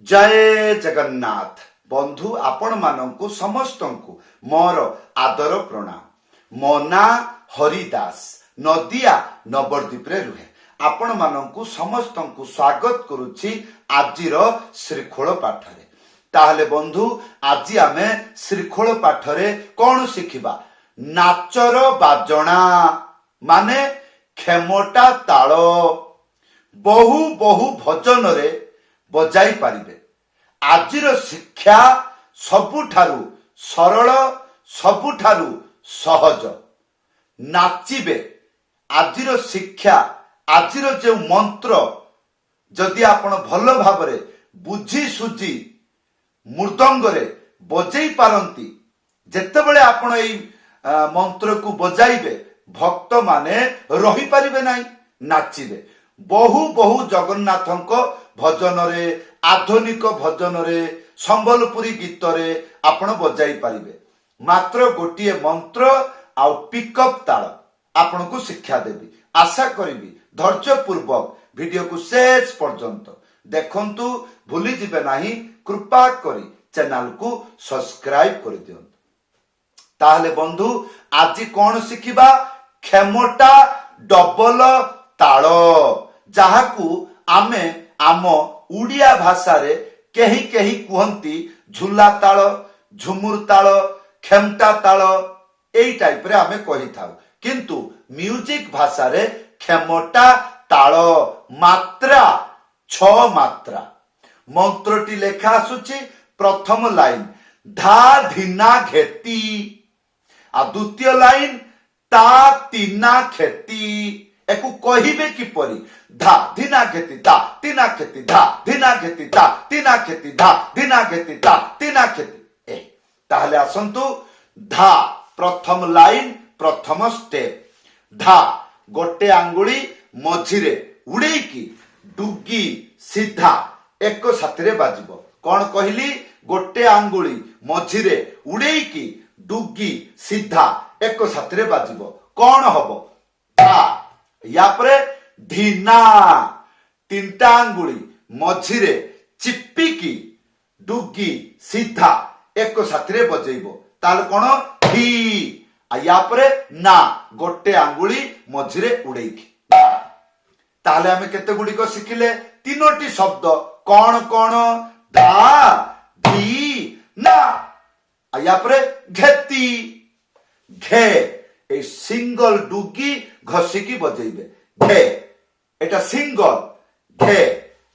जय जगन्नाथ बंधु आपण मानंकु समस्तंकु मोर आदर प्रणाम। मो ना हरिदास नदिया नवरदीप रे रुहे आपण मानंकु समस्तंकु स्वागत करुछि आजिर श्रीखोल पाठरे। ताहले बंधु आज आमे श्रीखोल पाठरे कौन शिखिबा? नाचर बाजणा माने खेमटा ताल बहु बहु भजन रे बजाई पारिबे। आजिर शिक्षा सबुठारु सरल सबुठारु सहज नाचिबे। आजिर शिक्षा आजिर जो मंत्र जदि आपण भल भावरे बुझी सुझी मृदंगरे बजाई पारंती जेतेबेले आपण एई मंत्र को बजाइबे भक्त माने रही पारिबे नाही नाचिबे। बहु बहु जगन्नाथंक भजन रे आधुनिक भजन रे संबलपुरी गीत रे आपण बजाई पारिबे। मात्र गोटिए मंत्र आउ पिकअप ताल आपण को शिक्षा देबी। आशा करिबी धैर्य पूर्वक वीडियो को शेष पर्यंत देखंतु भूली जिबे नाही। कृपा करी चैनल को सब्सक्राइब कर दियंतु। ताहले बंधु आज कौन शिखिबा? खेमटा डबल ताल जहाकू आमे आम उड़िया भाषा रे केही केही कुहंती झुला ताल झुमुर ताल खेमटा ताल एई टाइप रे आमे कहि थाउ, किंतु म्यूजिक भाषा रे खेमटा ताल मात्रा 6 मात्रा। मंत्रटी लेखा आसुची प्रथम लाइन धा धिना घेती आ द्वितीय लाइन ता तीना खेती। एकु कहिबे किपरि? धा धिना घेती ता तीना खेती धा धिना घेती ता तीना खेती धा धिना घेती ता तीना खेती। ताहले आसंतु धा प्रथम लाइन प्रथम स्टेप। धा गोटे आंगुली मझिरे उड़ेकी डुगी सीधा एक साथी बाजिब। कौन कहली? गोटे आंगुली मझिरे उड़ेकी डुगी सीधा एक साथी बाजिब। कौन हब? धा। या परे धीना तीनटा आंगुली मझिरे चिपिकी डुगी सीधा एक साथी बजेब। ताल कौन? धी। या परे ना गोटे आंगुली मझिरे उड़ेकी। ताहले आमे केते गुड़िक शिखिले? तीनोटी शब्द कौन कौन? धा धी ना। या परे घेती घे ए सिंगल डुगी घसिकी बजेइबे घे एटा सिंगल घे।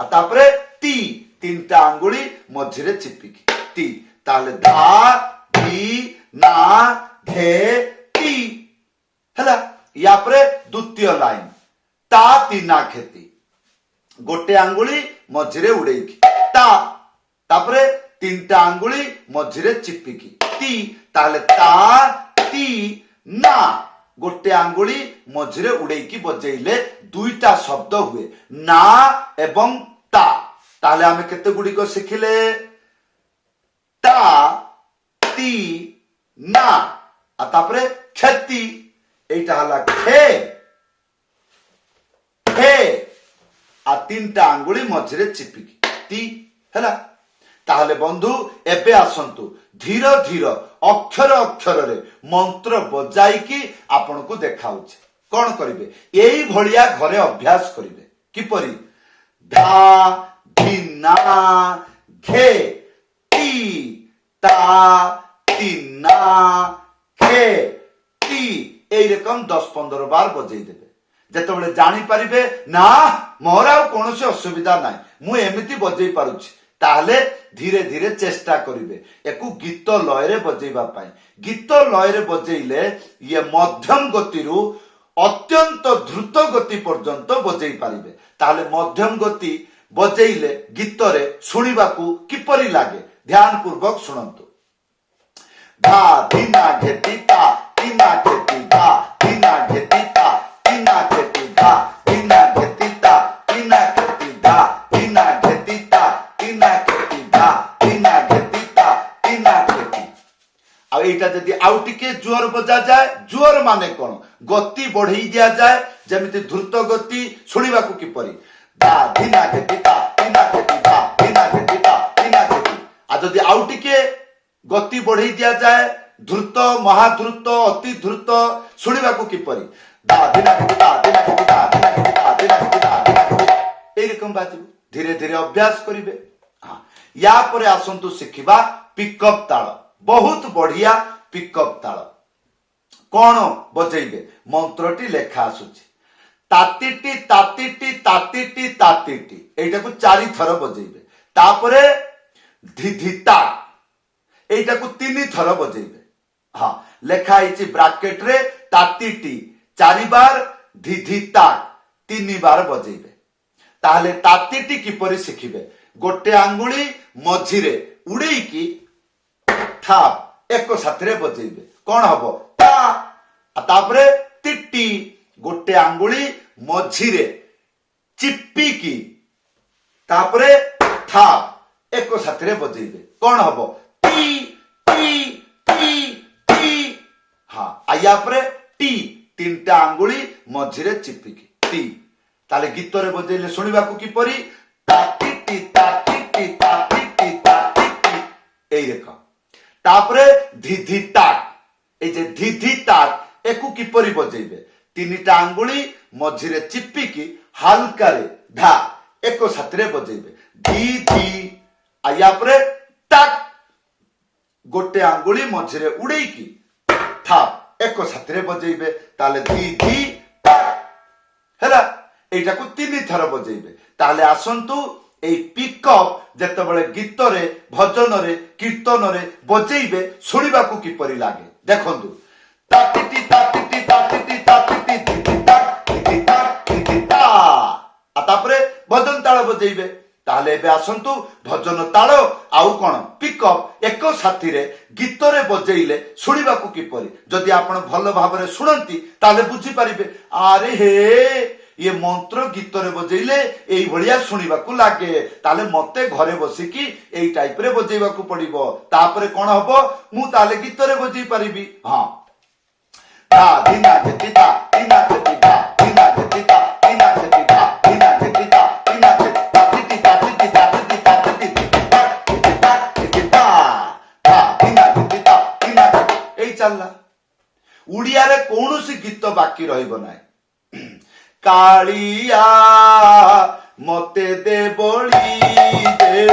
तापरे ती तीनटा आंगुली मझिरे चिपिकी ती। ताहले धा धी ना घे ती हला। या परे द्वितीय लाइन ता तीना खेती गोटे आंगुली मझिरे उड़ेकी ता तापरे तीनटा आंगुली मझिरे चिपिकी ती। ताहले ता ती ना गोटे आंगुली मझिरे उड़ेकी बजेइले दुईटा शब्द हुए ना एवं ता। ताहले आमे केते गुड़िक शिखिले? ता ती ना तापरे खेती एटा हला खे खे आ तीनटा आंगुली मझिरे चिपिकी ती हला। ताहले बंधु एबे आसंतु धीर धीर अक्षर अक्षर रे मंत्र बजाई की आपण को देखाउछि। कौन करिवे? एई भलिया घरे अभ्यास करिवे। किपरि? धा धिना घे ती ता तीना घे ती एई रकम 10-15 बार बजेई देबे। जेतेबेले जानि पारिबे ना मोर आ कोनोसी असुविधा नाही मु एमिति बजेई पारुछि, ताहले धीरे धीरे चेष्टा करिवे एकु गीत लय रे बजेइबा पाई। गीत लय रे बजेइले ये मध्यम गति रु अत्यंत द्रुत गति पर्यंत बजेई पारिबे। ताहले मध्यम गति बजेइले गीत रे सुनिबाकू किपरि लागे? ध्यान पूर्वक सुनंतु। धा धीना घेती ता तीना खेती धा धीना घेती ता तीना खेती धा धीना घेती ता तीना खेती धा धीना घेती ता तीना खेती धा तीना घेती ता तीना खेती। आ एटा जदि आउ टिके जोर बजा जाए, जोर माने कोन? गति बढ़ई दिया जाए जेमिति द्रुत गति सुनिबाकू किपरि? धा धीना घेती ता तीना खेती धा धीना घेती ता जदि आउ टिके गति बढ़ई दिया जाए द्रुत महाद्रुत अति द्रुत शुणा किपरि एरकम बाजू धीरे धीरे अभ्यास करेंगे। हाँ या परे आसंतु शिखिबा पिकअप ताल बहुत बढ़िया पिकअप ताल कौन बजेबे मंत्रटी लेखा आसुची तातीटी तातीटी तातीटी तातीटी एटा को 4 थर बजेबे तापरे धिधिता एटा को 3 थर बजेबे। हाँ लेखा आइछि ब्रैकेट रे तातीटी 4 बार धिधिता 3 बार बजेबे। ताहले तातीटी किपरि शिखिबे गोटे आंगुली मझिरे उड़ेकी थाप एक साथरे बजेबे कौन हबो ता तापरे तिटी गोटे आंगुली मझिरे चिप्पीकी तापरे थाप एक साथरे बजेबे कौन हबो टी टी टी टी। हाँ आया परे टी 3टा आंगुली मझिरे चिप्पीकी टी ताले गीत रे बजेले सुनिबा को किपरि तातीटी तातीटी तातीटी तातीटी एई देखो तापरे धिधिता ए जे धिधिता एकु किपरि बजेबे 3टा आंगुली मझिरे चिप्पीकी हल्का रे धा एक साथरे बजेबे धी धी आया परे टाक गोटे आंगुली मझिरे उड़ेकी थाप एक साथरे बजेबे ताले धी धी हैला एटा को 3 थर बजेबे। ताले आसंतु एई पिकअप जेतेबेले गीत रे भजन रे कीर्तन रे बजेबे सुनिबा को किपरि लागे देखंतु तातीटी तातीटी तातीटी तातीटी धिधिता धिधिता धिधिता तापरे भजन ताल बजेबे। ताहले एबे आसंतु भजन ताल आउ कोन पिकअप एक साथी रे गीत रे बजेइले सुनिबा को किपरि जदि आपण भल भाबरे सुनंती ताले बुझी परिबे अरे हे ये मंत्र गीत रे बजेइले एई भलिया सुनिबा को लागे ताले मते घरे बसिकी एई टाइप रे बजेइबा को पड़िबो तापरे कोन हबो मु ताले गीत रे बजेइ परिबी। हां ता दिना जतिता दिना जतिता दिना जतिता दिना जतिता दिना जतिता दिना जतिता तातीटी तातीटी तातीटी तातीटी जतिता जतिता ता दिना जतिता दिना एई चलला उड़िया रे कोनोसी गीत बाकी रहिबो नाही। कालिया मते दे बड़ी दे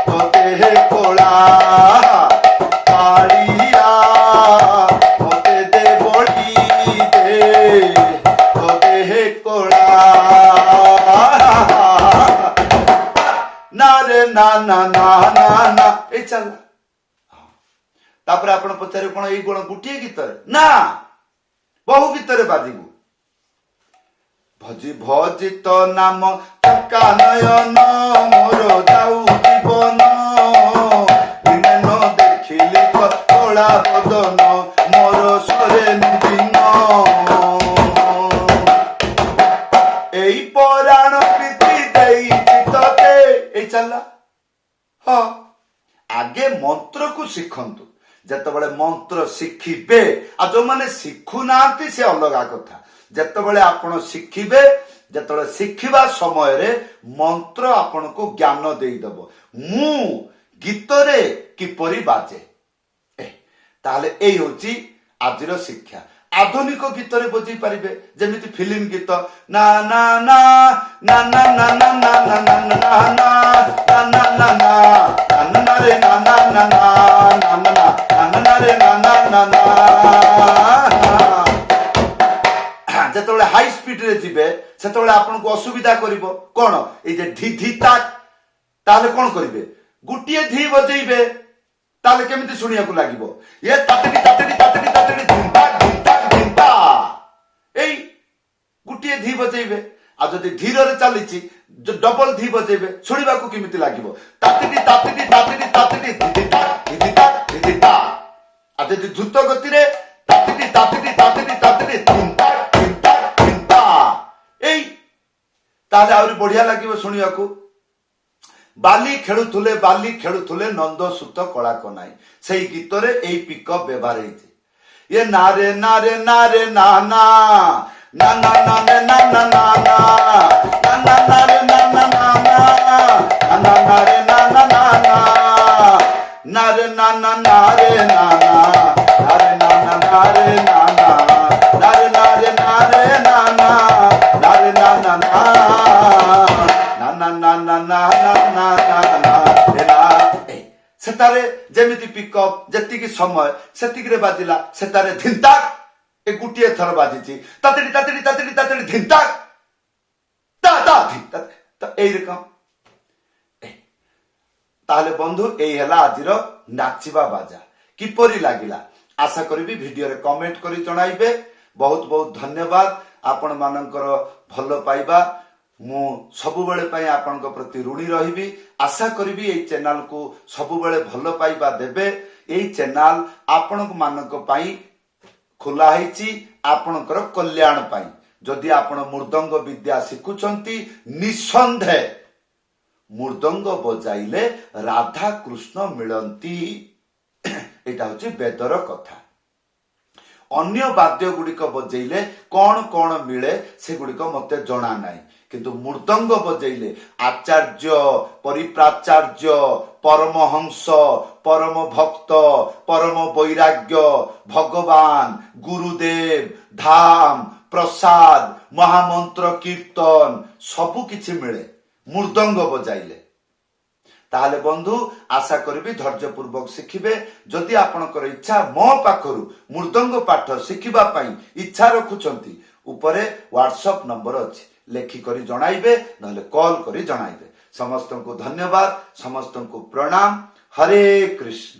तोते हे कोला कालिया मते दे बड़ी दे तोते हे कोला ना रे ना ना ना ना ना ए चल तापर आपण पचारे कोन एई गुण गुटिए गीत रे ना बहु गीत रे बाजिबू भजी भजित नाम टका नयन मोर जाऊ जीवन दिने न देखिले कला बदन मोर सरे दिन एई पराण प्रीति देई तते एई चला। हाँ आगे मंत्र को शिखंतु जेतेबेले मंत्र शिखिबे आ जो माने शिखु नांती से अलगा कथा जेतेबेले आपण शिखिबे जेतेबेले शिखिबा समय रे मंत्र आपण को ज्ञान देई दबो मु गीत रे किपरि बाजे ताहले एई होची आजिर शिक्षा। आधुनिक गीत रे बजै परिबे जेमिति फिल्म गीत ना ना ना ना ना ना ना ना ना ना ना ना ना ना ना ना रे ना ना ना ना ना ना ना रे ना ना ना ना जेतेबेले हाई स्पीड रे जिबे सेतेबेले आपन को असुविधा करिवो कोन ए जे धी धी ताक ताले कोन करिवे गुटिए धी बजेइबे ताले केमिति सुनिया को लागिवो ये तातडी तातडी तातडी तातडी धिंता धिंता धिंता एई गुटिए धी बजेइबे आ जदि धीर रे चलीची जो डबल धी बजेइबे सुनिबा को केमिति लागिवो तातडी तातडी तातडी तातडी धिंता धिंता धिंता आ जदि द्रुत गति रे तातडी तातडी तातडी तातडी धिंता धिंता धिंता एई ताले आउरी बढ़िया लागिवो सुनिया को। बाली खेलुथुले नंद सुत कला कनाई से गीत रे एई पिकअप व्यवहार हेछि ये नारे नारे नारे ना ना ना ना ना ना ना ना ना ना ना नारे ना ना ना ना ना नारे ना ना ना ना ନା ନା ନା ନା ନା ନା ସେଠାରେ ଯେମିତି ପିକଅପ୍ ଯେତିକି ସମୟ ସେତିକିରେ ବାଜିଲା ସେଠାରେ ଧିନ୍ତାକ୍ ଏ ଗୋଟିଏ ଥର ବାଜିଛି ତାତିଡ଼ି ତାତିଡ଼ି ତାତିଡ଼ି ତାତିଡ଼ି ଧିନ୍ତାକ୍ এইরকম। তাহলে বন্ধু এই হেলা আজির নাচিবা বাজা কিপরি লাগিলা আশা করিবি ভিডিওরে কমেন্ট করে জনাইবে। বহুত বহুত ধন্যবাদ আপন মানଙ୍କର ଭଲ পাইবা ମୁଁ ସବୁବେଳେ ପାଇଁ ଆପଣଙ୍କ ପ୍ରତି ଋଣୀ ରହିବି। ଆଶା କରିବି ଏଇ ଚ୍ୟାନେଲକୁ ସବୁବେଳେ ଭଲ ପାଇବା ଦେବେ। ଏଇ ଚ୍ୟାନେଲ ଆପଣଙ୍କ ମାନଙ୍କ ପାଇଁ ଖୋଲା ହେଇଛି ଆପଣଙ୍କର କଲ୍ୟାଣ ପାଇଁ। ଯଦି ଆପଣ ମୃଦଙ୍ଗ ବିଦ୍ୟା ଶିଖୁଛନ୍ତି ନିଃସନ୍ଦେହ ମୃଦଙ୍ଗ ବଜାଇଲେ ରାଧା କୃଷ୍ଣ ମିଳନ୍ତି। ଏଇଟା ହଉଛି ବେଦର କଥା। ଅନ୍ୟ ବାଦ୍ୟ ଗୁଡ଼ିକ ବଜେଇଲେ କଣ କଣ ମିଳେ ସେଗୁଡ଼ିକ ମତେ ଜଣା ନାହିଁ, କିନ୍ତୁ ମୃଦଙ୍ଗ ବଜେଇଲେ ଆଚାର୍ଯ୍ୟ ପରିପ୍ରାଚାର୍ଯ୍ୟ ପରମହଂସ ପରମ ଭକ୍ତ ପରମ ବୈରାଗ୍ୟ ଭଗବାନ ଗୁରୁଦେବ ଧାମ ପ୍ରସାଦ ମହାମନ୍ତ୍ର କୀର୍ତ୍ତନ ସବୁ କିଛି ମିଳେ ମୃଦଙ୍ଗ ବଜାଇଲେ। তাহলে বন্ধু আশা করিবি ধৈর্যপূর্বক শিখিবে। যদি আপনার ইচ্ছা মো পাখরু মৃদঙ্গ পাঠ শিখিবা পাই ইচ্ছা রখুଛନ୍ତି উপরে হোয়াটসঅ্যাপ নম্বর ଅଛି লেখিকরি জনাইবে নহলে কল করি জনাইবে। সমস্তଙ୍କୁ ধন্যবাদ, সমস্তଙ୍କୁ প্রণাম। হরে কৃষ্ণ।